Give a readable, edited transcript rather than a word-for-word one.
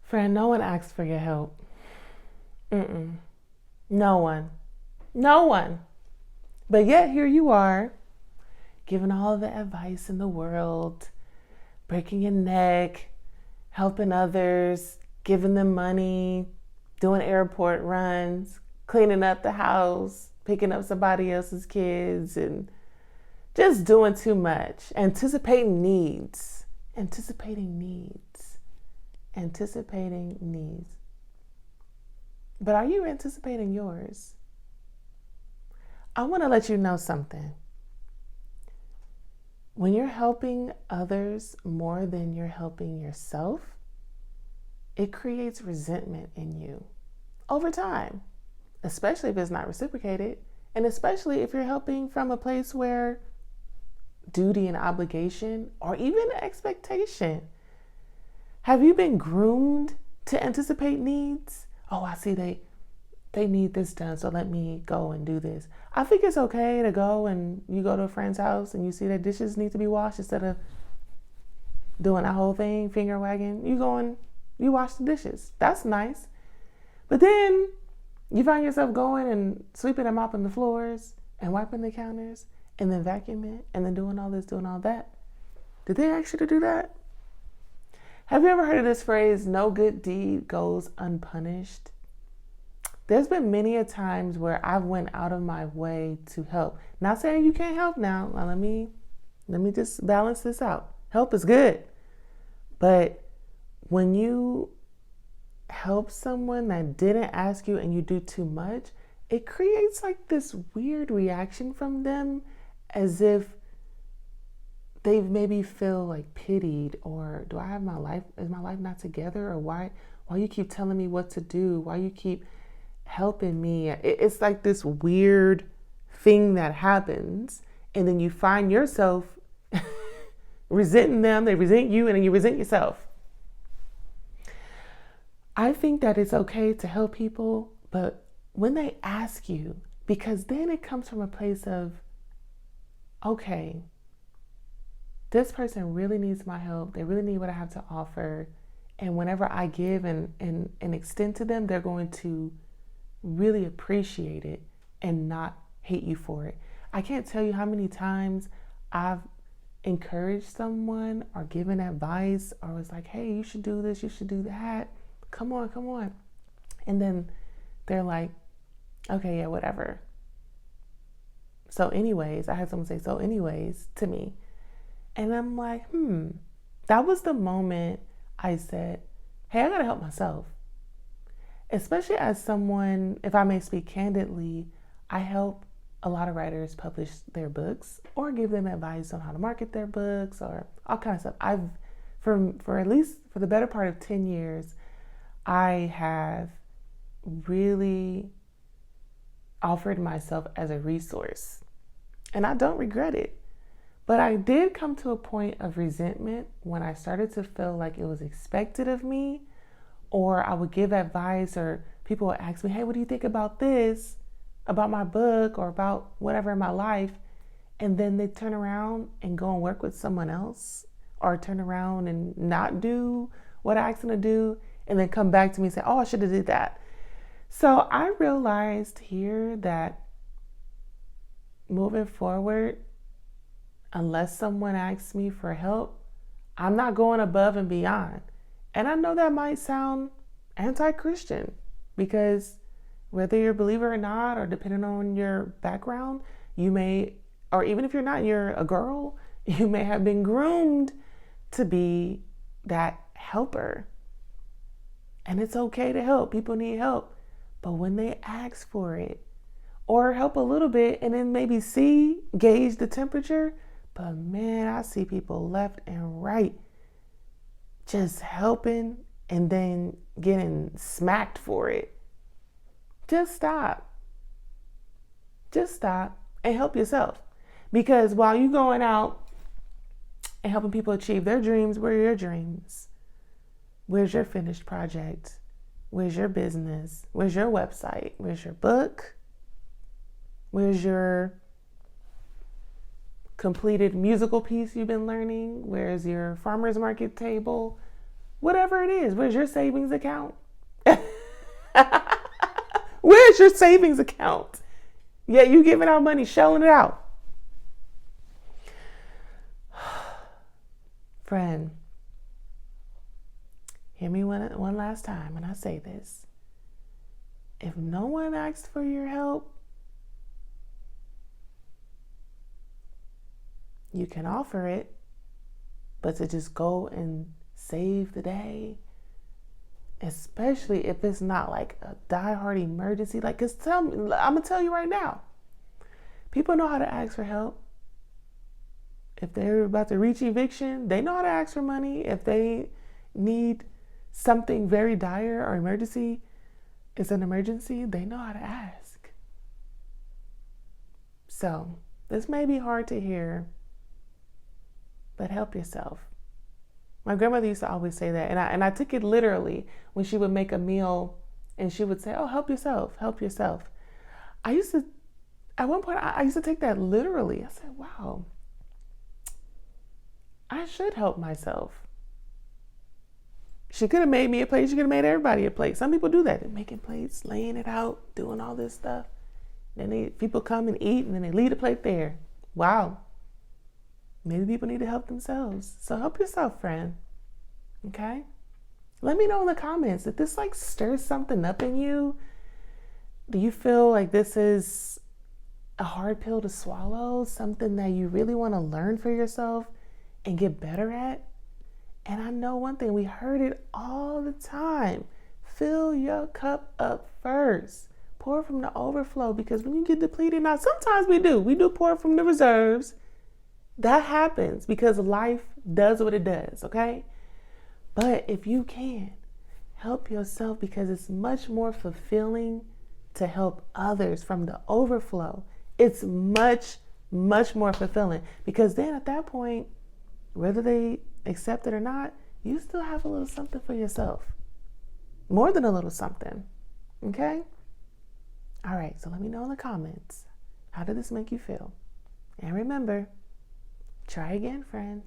Friend, no one asked for your help. Mm-mm. No one. No one. But yet here you are, giving all the advice in the world, breaking your neck, helping others, giving them money, doing airport runs, cleaning up the house, picking up somebody else's kids, and just doing too much. Anticipating needs. Anticipating needs. Anticipating needs. But are you anticipating yours? I want to let you know something. When you're helping others more than you're helping yourself, it creates resentment in you over time, especially if it's not reciprocated, and especially if you're helping from a place where duty and obligation or even expectation. Have you been groomed to anticipate needs? Oh, I see they need this done, so let me go and do this. I think it's okay to go and you go to a friend's house and you see that dishes need to be washed instead of doing that whole thing, finger wagging. You go and you wash the dishes. That's nice. But then you find yourself going and sweeping and mopping the floors and wiping the counters and then vacuuming and then doing all this, doing all that. Did they ask you to do that? Have you ever heard of this phrase, no good deed goes unpunished? There's been many a times where I've went out of my way to help. Not saying you can't help now. Let me just balance this out. Help is good. But when you help someone that didn't ask you and you do too much, it creates like this weird reaction from them as if they maybe feel like pitied, or do I have my life, is my life not together, or why you keep telling me what to do, why you keep helping me. It's like this weird thing that happens, and then you find yourself resenting them, they resent you, and then you resent yourself. I think that it's okay to help people, but when they ask you, because then it comes from a place of, okay, this person really needs my help. They really need what I have to offer. And whenever I give and extend to them, they're going to really appreciate it and not hate you for it. I can't tell you how many times I've encouraged someone or given advice or was like, hey, you should do this, you should do that. Come on. And then they're like, okay, yeah, whatever. So anyways, I had someone say, so anyways, to me. And I'm like, that was the moment I said, hey, I gotta help myself. Especially as someone, if I may speak candidly, I help a lot of writers publish their books or give them advice on how to market their books or all kinds of stuff. For at least for the better part of 10 years, I have really offered myself as a resource. And I don't regret it. But I did come to a point of resentment when I started to feel like it was expected of me, or I would give advice or people would ask me, hey, what do you think about this, about my book or about whatever in my life? And then they turn around and go and work with someone else, or turn around and not do what I asked them to do and then come back to me and say, oh, I should have did that. So I realized here that moving forward, unless someone asks me for help, I'm not going above and beyond. And I know that might sound anti-Christian because whether you're a believer or not, or depending on your background, you may, or even if you're not, you're a girl, you may have been groomed to be that helper. And it's okay to help. People need help. But when they ask for it, or help a little bit and then maybe gauge the temperature, but man, I see people left and right just helping and then getting smacked for it. Just stop. Just stop and help yourself. Because while you're going out and helping people achieve their dreams, where are your dreams? Where's your finished project? Where's your business? Where's your website? Where's your book? Where's your completed musical piece you've been learning? Where's your farmer's market table? Whatever it is, where's your savings account? Where's your savings account? Yeah, you giving out money, shelling it out. Friend, hear me one last time when I say this. If no one asks for your help, you can offer it, but to just go and save the day, especially if it's not like a diehard emergency. Like, cause I'm gonna tell you right now, people know how to ask for help. If they're about to reach eviction, they know how to ask for money. If they need something very dire or emergency, it's an emergency, they know how to ask. So this may be hard to hear, but help yourself. My grandmother used to always say that, and I took it literally when she would make a meal and she would say, "Oh, help yourself, help yourself." At one point, I used to take that literally. I said, wow, I should help myself. She could have made me a plate. She could have made everybody a plate. Some people do that. They're making plates, laying it out, doing all this stuff. Then people come and eat, and then they leave the plate there. Wow. Maybe people need to help themselves. So help yourself, friend. Okay? Let me know in the comments if this like stirs something up in you. Do you feel like this is a hard pill to swallow? Something that you really want to learn for yourself and get better at? And I know one thing, we heard it all the time. Fill your cup up first. Pour from the overflow, because when you get depleted, now sometimes we do pour from the reserves. That happens because life does what it does, okay? But if you can, help yourself, because it's much more fulfilling to help others from the overflow. It's much, much more fulfilling, because then at that point, whether they accept it or not, you still have a little something for yourself. More than a little something, okay? All right, so let me know in the comments, how did this make you feel? And remember, try again, friend.